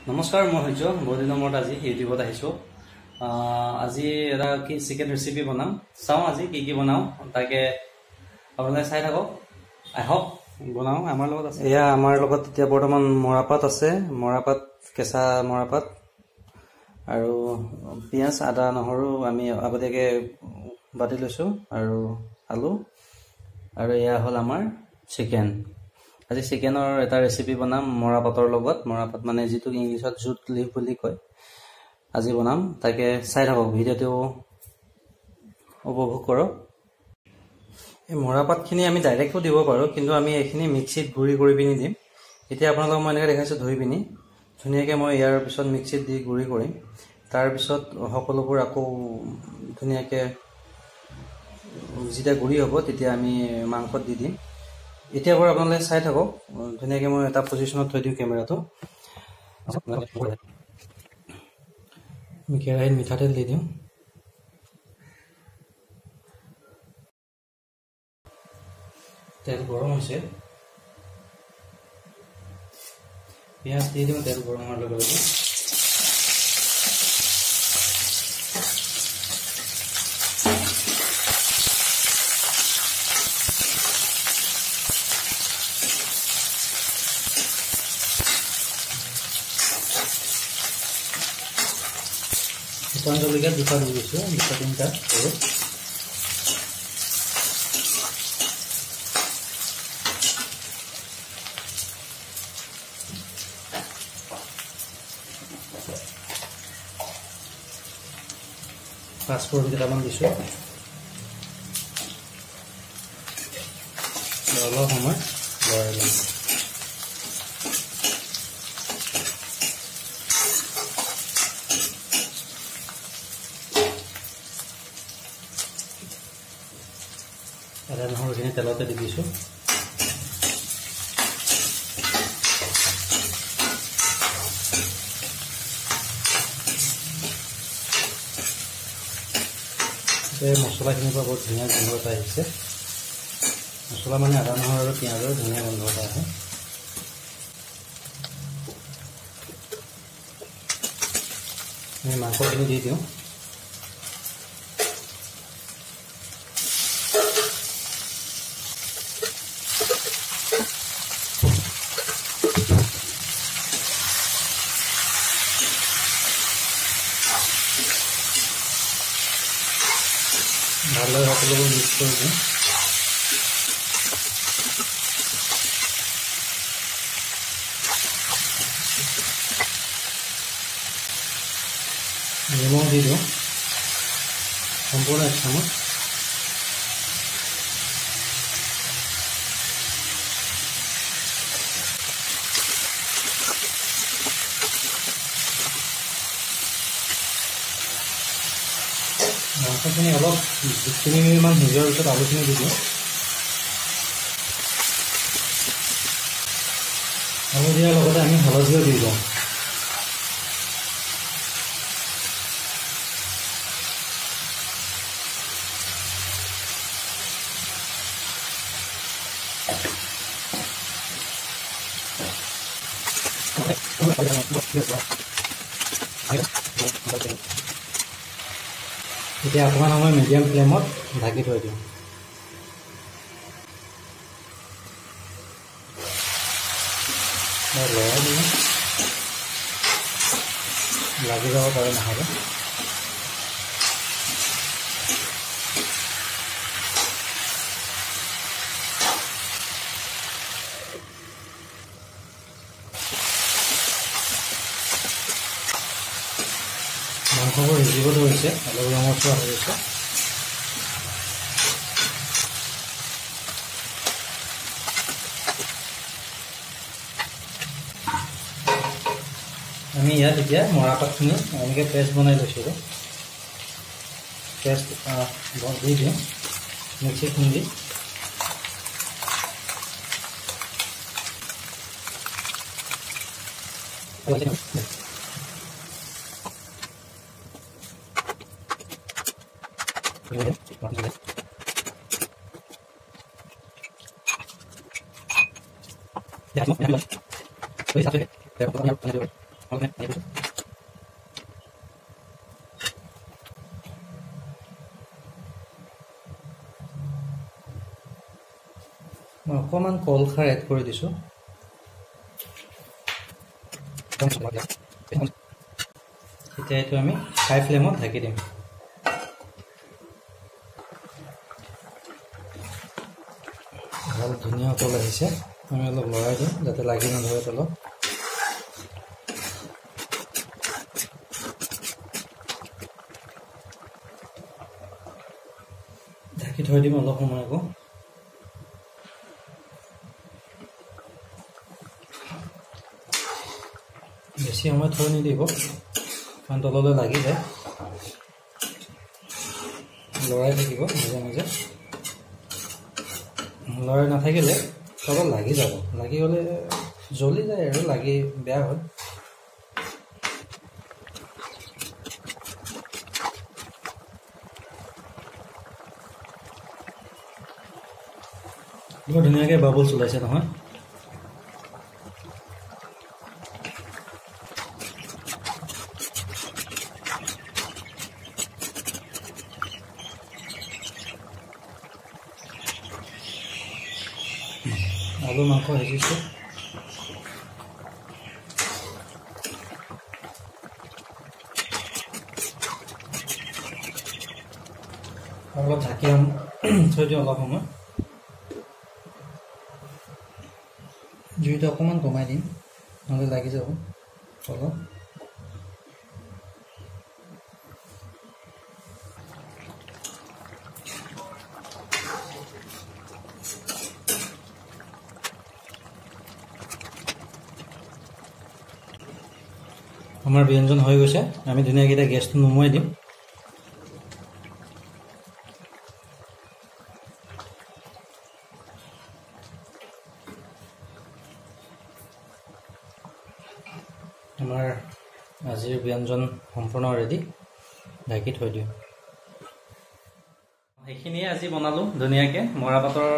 নমস্কাৰ মই হৈছো বহুদিনৰ মূৰত আজি ইউটিউবত আহিছো আজি এটা কি চিকেন ৰেচিপি বনাম চাও আজি কি কি বনাও তাকে আপোনালোকে চাই থাকক আহক বনাও আমাৰ লগত আছে এয়া আমাৰ লগত এতিয়া বৰ্তমান মৰাপাত আছে মৰাপাত কেঁচা মৰাপাত আৰু পিয়াজ আদা নহৰু আমি আগতীয়াকৈ বাটি লৈছো আৰু আলু আৰু এয়া হল আমাৰ চিকেন আজি চিকেনৰ এটা ৰেচিপি বনাম মৰাপাতৰ লগত মৰাপাত মানে যেটো ইংলিছত জুট লিভ বুলি কয় আজি বনাম তাকে চাই থাকক ভিডিওটো উপভোগ কৰক এই মৰাপাতখিনি আমি ডাইৰেক্টও দিব পাৰো কিন্তু আমি এইখিনি মিক্সিত গুৰি কৰি পিনি দিম এতিয়া আপোনালোকক মই এনেকৈ দেখাইছো ধুই পিনি ধুনীয়াকৈ মই ইয়াৰ পিছত মিক্সিত দি গুৰি কৰিম তাৰ পিছত সকলোবোৰ আকৌ ধুনীয়াকৈ যেতিয়া গুৰি হ'ব তেতিয়া আমি মাংসত দি দিম এতিয়া বাৰু আপোনালোকে চাই থাকক ধুনীয়াকৈ মই এটা পজিশ্যনত থৈ দিওঁ কেমেৰাটো কেৰাহীত মিঠাতেল দি দিওঁ তেল গৰম হৈছে পিঁয়াজ দি দিওঁ তেল গৰম হোৱাৰ লগে লগে শুকান জলকীয়া দুটা দি দিছোঁ দুটা তিনিটা আৰু পাঁচফোৰণ কেইটামান দিছোঁ অলপ সময় লৰাই ল'ম আদা নহৰুখিনি তেলতে দি দিছোঁ মছলাখিনিৰ পৰা বহুত ধুনীয়া গোন্ধ এটা আহিছে মছলা মানে আদা নহৰু আৰু পিঁয়াজৰ ধুনীয়া গোন্ধ এটা আহে আমি মাংসখিনি দি দিওঁ ভালদৰে সকলোবোৰ মিক্স কৰি দিওঁ নিমখ দি দিওঁ সম্পূৰ্ণ এক চামুচ মাংসখিনি অলপ 2-3 মিনিটমান সিজোৱাৰ পিছত আলুখিনি দি দিওঁ আলু দিয়াৰ লগতে আমি হালধিও দি দিওঁ এতিয়া অকণমান সময় মিডিয়াম ফ্লেমত ঢাকি থৈ দিওঁ লৰাই দিওঁ লাগি যাব পাৰে নহ'লে মাংসবোৰ সিজিব ধৰিছে অলপ ৰঙচুৱা হৈ গৈছে আমি ইয়াত এতিয়া মৰাপাতখিনি এনেকৈ পেষ্ট বনাই লৈছিলোঁ পেষ্ট দি দিওঁ মিক্সিত খুন্দি মই অকণমান কল খাৰ এড কৰি দিছোঁ। এতিয়া এইটো আমি হাই ফ্লেমত ঢাকি দিম। ভাল ধুনীয়া উতল আহিছে। আমি অলপ লৰাই দিম যাতে লাগি নধৰে তলত। ঢাকি থৈ দিম অলপ সময় আকৌ। বেছি সময় থৈ নিদিব কাৰণ তললৈ লাগি যায়। লৰাই থাকিব মাজে মাজে। লৰাই নাথাকিলে তলত লাগি যাব। লাগি গ'লে জ্বলি যায় আৰু লাগি বেয়া হয়। বৰ ধুনীয়াকৈ বাবুলছ ওলাইছে নহয়। আলু মাংস সিজিছে। অলপ ঢাকি থৈ দিওঁ অলপ সময়। জুইটো অকণমান কমাই দিম নহ'লে লাগি যাব অলপ। আমাৰ ব্যঞ্জন হৈ গৈছে। আমি ধুনীয়াকৈ এতিয়া গেছটো নুমুৱাই দিম। আমাৰ আজিৰ ব্যঞ্জন সম্পূৰ্ণ ৰেডি। ঢাকি থৈ দিওঁ। সেইখিনিয়ে আজি বনালোঁ ধুনীয়াকৈ মৰাপাটৰ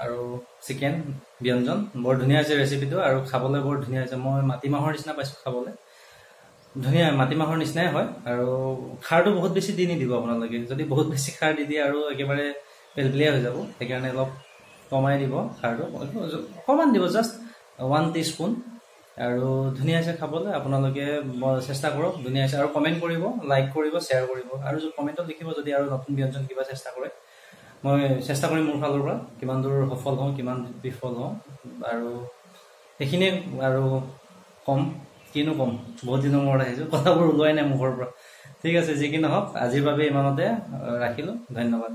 আৰু চিকেন ব্যঞ্জন। বৰ ধুনীয়া হৈছে ৰেচিপিটো আৰু খাবলৈ বৰ ধুনীয়া হৈছে। মই মাটিমাহৰ নিচিনা পাইছোঁ খাবলৈ। ধুনীয়া মাটিমাহৰ নিচিনাই হয় আৰু খাৰটো বহুত বেছি দি নিদিব আপোনালোকে। যদি বহুত বেছি খাৰ দি দিয়ে আৰু একেবাৰে পেলপেলীয়া হৈ যাব। সেইকাৰণে অলপ কমাই দিব খাৰটো, অকণমান দিব, জাষ্ট 1 টিস্পুন। আৰু ধুনীয়া হৈছে খাবলৈ। আপোনালোকে চেষ্টা কৰক, ধুনীয়া হৈছে। আৰু কমেণ্ট কৰিব, লাইক কৰিব, শ্বেয়াৰ কৰিব আৰু কমেণ্টত লিখিব যদি আৰু নতুন ব্যঞ্জন কিবা চেষ্টা কৰে। মই চেষ্টা কৰিম মোৰ ফালৰ পৰা কিমান দূৰ সফল হওঁ, কিমান বিফল হওঁ। আৰু সেইখিনিয়ে আৰু কিনো ক'ম, বহুত দিনৰ মূৰত আহিছোঁ, কথাবোৰ ওলোৱাই নাই মুখৰ পৰা। ঠিক আছে, যি কি নহওক আজিৰ বাবে ইমানতে ৰাখিলোঁ। ধন্যবাদ।